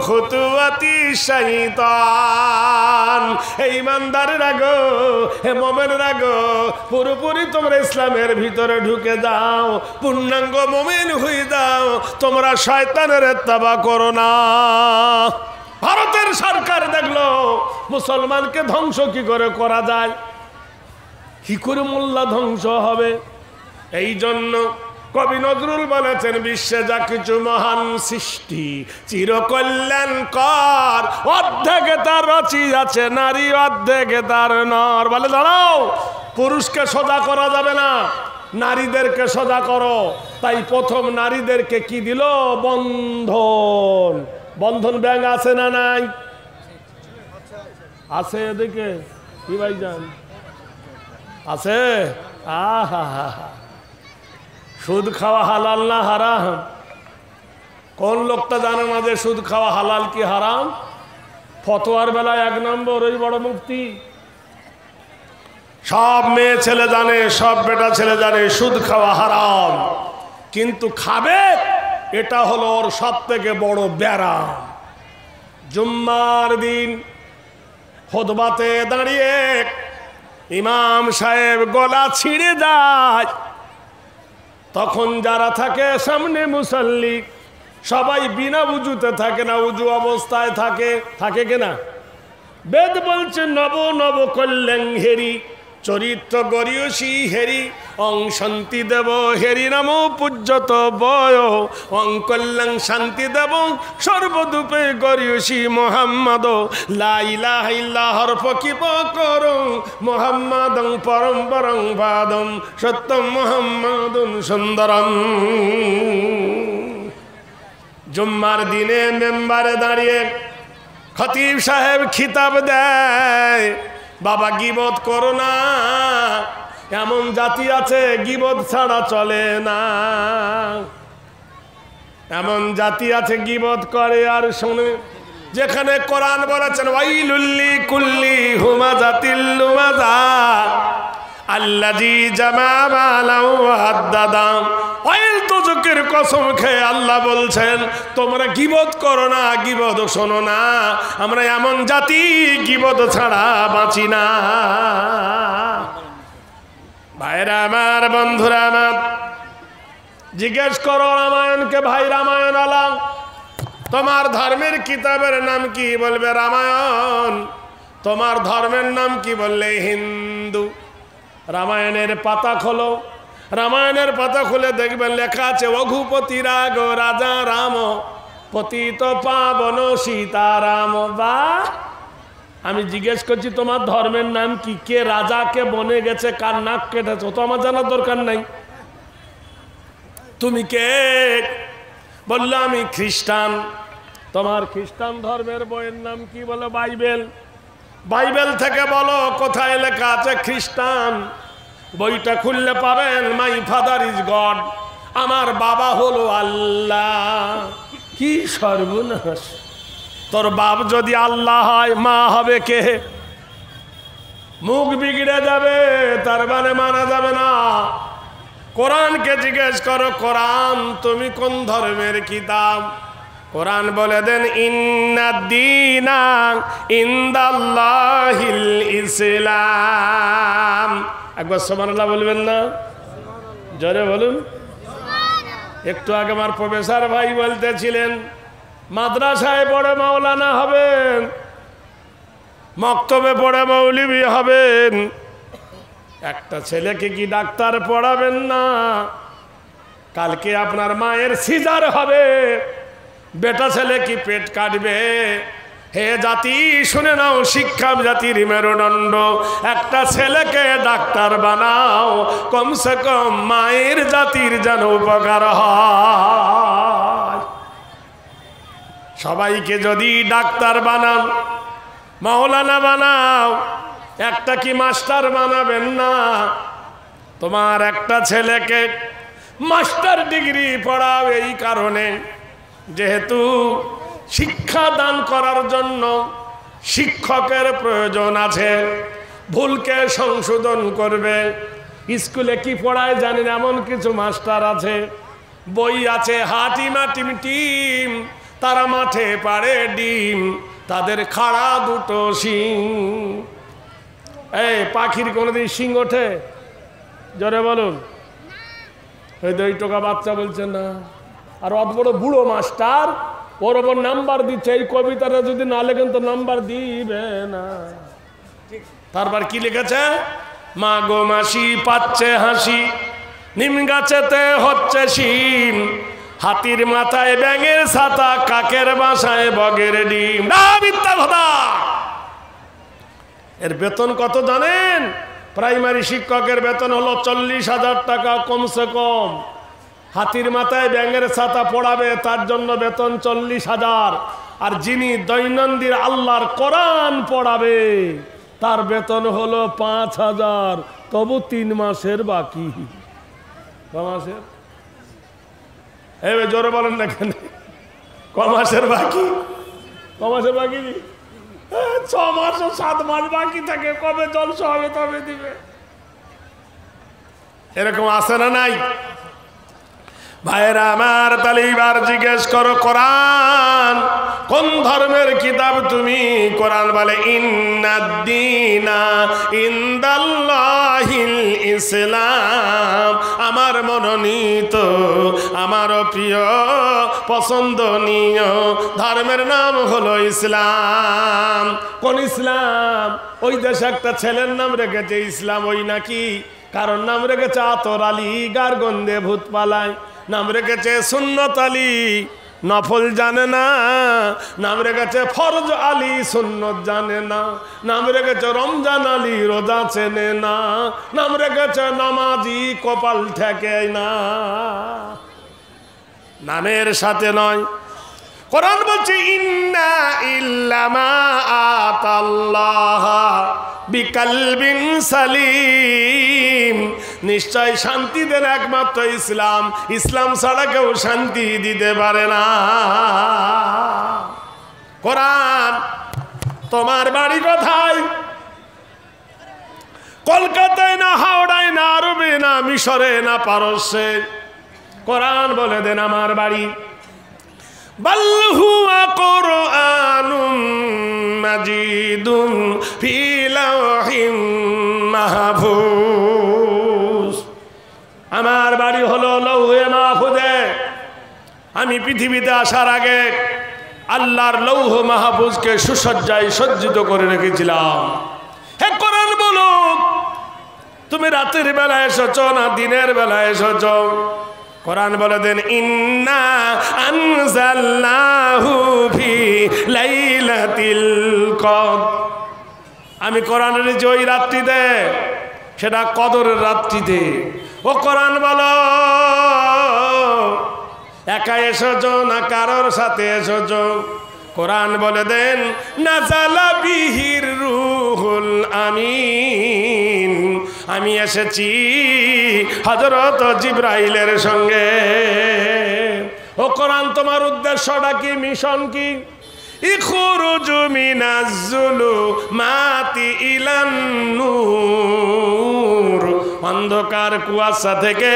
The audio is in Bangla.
খুতুওয়াতি শাইতান। এই ইমানদারেরা গো, হে মুমিনরা গো, পুরোপুরি তোমরা ইসলামের ভিতরে ঢুকে যাও, পূর্ণাঙ্গ মুমিন হয়ে যাও, তোমরা শয়তানের ইত্তেবা করো না। ভারতের সরকার দেখলো মুসলমানকে ধ্বংস কি করে করা যায়, কি করে মোল্লা ধ্বংস হবে। এই জন্য কবি নজরুল বলেছেন, বিশ্বে যা কিছু মহান সৃষ্টি চিরকল্যাণকর, অর্ধেকে তার রচি আছে নারী, অর্ধেকে তার নর। বলে দাঁড়াও, পুরুষকে সোজা করা যাবে না, নারীদেরকে সোজা করো। তাই প্রথম নারীদেরকে কি দিল? বন্ধন। বন্ধন ব্যাংক আছে না নাই? আছে এদিকে কি ভাইজান? আছে। আহা, সুদ খাওয়া হালাল না হারাম? কোন লোকটা জানে না যে সুদ খাওয়া হালাল কি হারাম? ফতোয়ার বেলায় 1 নম্বর ওই বড় মুফতি। সব মেয়ে ছেলে জানে, সব বেটা ছেলে জানে সুদ খাওয়া হারাম, কিন্তু খাবে এটা হলো ওর সব থেকে বড় ব্যারাম। জুম্মার দিন খুতবাতে দাঁড়িয়ে ইমাম সাহেব গলা ছিঁড়ে যায়, তখন যারা থাকে সামনে মুসল্লি সবাই বিনা উজুতে থাকে না, উজু অবস্থায় থাকে। থাকে কিনা? বেদ বলছে নব নব কল্যাণ হেরি, চরিত্র গরিয়সী হেরি, অং শান্তি দেব হেরি নাম পূজ্যত বয়, অং কল্যাণ শান্তি দেব সর্বদূপে গরিয়সী মোহাম্মদ, লা ইলাহা ইল্লাল্লাহর ফকিব করং মোহাম্মদং পরম পরং বাদম সত্যম মোহাম্মদুন সুন্দরম। জুম্মার দিনে মেম্বারে দাঁড়িয়ে খতিব সাহেব খিতাব দেয়, বাবা গীবত করো না, এমন জাতি আছে গীবত ছাড়া চলে না। এমন জাতি আছে গীবত করে আর শোনে। যেখানে কোরআন বলেছেন ওয়াইলুল্লি কুল্লি হুমাজাতিল লুমাজা আল্লাযী জামা মালাও ওয়াদ্দাদা, ওয়াইল তোজকের কসম খেয়ে আল্লাহ বলছেন তোমরা গীবত করো না, গীবত শোনো না। আমরা এমন জাতি গীবত ছাড়া বাঁচি না। ভাইরা আমার, বন্ধুরা আমার, জিজ্ঞেস করো রামায়ণকে, ভাই রামায়ণ আলাম তোমার ধর্মের কিতাবের নাম কি? বলবে রামায়ণ। তোমার ধর্মের নাম কি? বললে হিন্দু। রামায়ণের পাতা খোলো, রামায়ণের পাতা খুলে দেখবেন লেখা আছে রঘুপতি রাগ রাজা রাম, পতিত পাবন সীতারাম। বা আমি জিজ্ঞেস করছি তোমার ধর্মের নাম কি? কে রাজা, কে বনে গেছে, কার নাক কেটেছে, তো আমার জানার দরকার নাই। তুমি কে? বললো আমি খ্রিস্টান। তোমার খ্রিস্টান ধর্মের বইয়ের নাম কি? বলো বাইবেল। বাইবেল থেকে বলো কোথায় লেখা আছে খ্রিস্টান। বইটা খুললে পাবেন মাই ফাদার ইজ গড, আমার বাবা হলো আল্লাহ। কি সর্বনাশ! তোর বাপ যদি আল্লাহ হয়, মা হবে কে? মুখ বিগড়ে যাবে, তার মানে মানা যাবে না। কোরআনকে জিজ্ঞেস করো, কোরআন তুমি কোন ধর্মের কিতাব? কোরআন বলে দেন ইন্নাদ-দীনা ইনদাল্লাহিল ইসলাম। একবার সুবহানাল্লাহ বলবেন না? জোরে বলুন। একটু আগে আমার প্রফেসর ভাই বলতেছিলেন মাদ্রাসায় পড়ে মাওলানা হবেন, মক্তবে পড়ে মৌলবি হবেন, একটা ছেলেকে কি ডাক্তার পড়াবেন না? কালকে আপনার মায়ের সিজার হবে, বেটা ছেলে কি পেট কাটবে? হে জাতি শুনে নাও, শিক্ষা জাতির মেরুদণ্ড। একটা ছেলেকে ডাক্তার বানাও, কমসে কম মায়ের জাতির যেন উপকার হয়। সবাইকে যদি ডাক্তার বানাও, মাওলানা বানাও, একটা কি মাস্টার বানাবেন না? তোমার একটা ছেলেকে মাস্টার ডিগ্রি পড়াও এই কারণে, যেহেতু শিক্ষা দান করার জন্য শিক্ষকের প্রয়োজন আছে, ভুলকে সংশোধন করবে। স্কুলে কি পড়ায় জানেন? এমন কিছু মাস্টার আছে, বই আছে হাটিমা টিম টিম, তারা মাঠে পাড়ে ডিম, তাদের খাড়া দুটো শিং। এই পাখির কোনোদিন শিং ওঠে? জোরে বলুন। ওই 2 টাকা বাচ্চা বলছে না। আর অত বড় বুড়ো মাস্টার, ওর ওপর নাম্বার দিচ্ছে। এই কবিতাটা যদি না লেখেন তো নাম্বার দিবে না। তারপর কি লিখেছে? মা গো মাসি পাচ্ছে হাসি, নিম গাছেতে হচ্ছে শিম, হাতির মাথায় ব্যাঙের ছাতা, কাকের বাসায় বগের ডিম। না, মিথ্যা কথা। এর বেতন কত জানেন? প্রাইমারি শিক্ষকের বেতন হলো 40,000 টাকা কমসে কম। হাতির মাথায় ব্যাঙের ছাতা পড়াবে, তার জন্য বেতন 40,000। আর যিনি দৈনন্দিন আল্লাহর কোরআন পড়াবে, তার বেতন হলো 5,000। তবু 3 মাসের বাকি। মাসের জোরে বলেন না কেন? কমাসের বাকি, কমাসের বাকি 6 মাস ও 7 মাস বাকি থাকে। কবে জলসা হবে তবে দিবে। এরকম আছে না নাই? ভাইরা আমার, তাহলে এবার জিজ্ঞেস করো, কোরআন কোন ধর্মের কিতাব তুমি? কোরআন বলে ইন্নাদ্দীনা ইনদাল্লাহিল ইসলাম। আমার মনোনীত, আমার প্রিয় পছন্দনীয় ধর্মের নাম হলো ইসলাম। কোন ইসলাম? ওই দেশে একটা ছেলের নাম রেখেছে ইসলাম, ওই নাকি কারণ নাম রেখেছে আতর আলী, গার গন্ধে ভূত পালায়। নাম রেখেছে সুন্নত আলী, নফল জানে না। নাম রেখেছে ফরজ আলী, সুন্নত জানে না। নাম রেখেছে রমজান আলী, রোজা চেনে না। নাম রেখেছে নামাজি, কপাল ঠেকে না। নামের সাথে নয়। কোরআন বলছে ইন্না ইল্লামা আতাল্লাহ বিকালবিন সালিম। নিশ্চয় শান্তি দেন একমাত্র ইসলাম। ইসলাম ছাড়া কেউ শান্তি দিতে পারে না। কোরআন, তোমার বাড়ি কোথায়? কলকাতায় না হাওড়ায় না আরবে না মিশরে না পারস্যে? কোরআন বলে দেন আমার বাড়ি। বাল হুয়া কুরআনুম মাজিদুন ফি লাওহিম মাহফুজ। আমার বাড়ি হলো লৌহে মাহফুজে। আমি পৃথিবীতে আসার আগে আল্লাহর লৌহ মাহফুজকে সুসজ্জায় সজ্জিত করে রেখেছিলাম। হে কোরআন বলো, তুমি রাতের বেলা এসেছ না দিনের বেলা এসেছ? কোরআন বলে দেন ইন্না আনজালনাহু ফি লাইলাতিল কদর। আমি কোরআনের যে ওই রাত্রিতে, সেটা কদরের রাত্রিতে। ও কোরআন বলো, একা এসেছ না কারোর সাথে এসেছ? কোরআন বলে দেন নাযালা বিহির রূহুল আমিন। আমি এসেছি হযরত জিবরাইলের সঙ্গে। ও কোরআন, তোমার উদ্দেশ্যটা কি? মিশন কি? ইখরুজু মিনাজ যুলুমাতি ইলান নূর। অন্ধকার কুয়াশা থেকে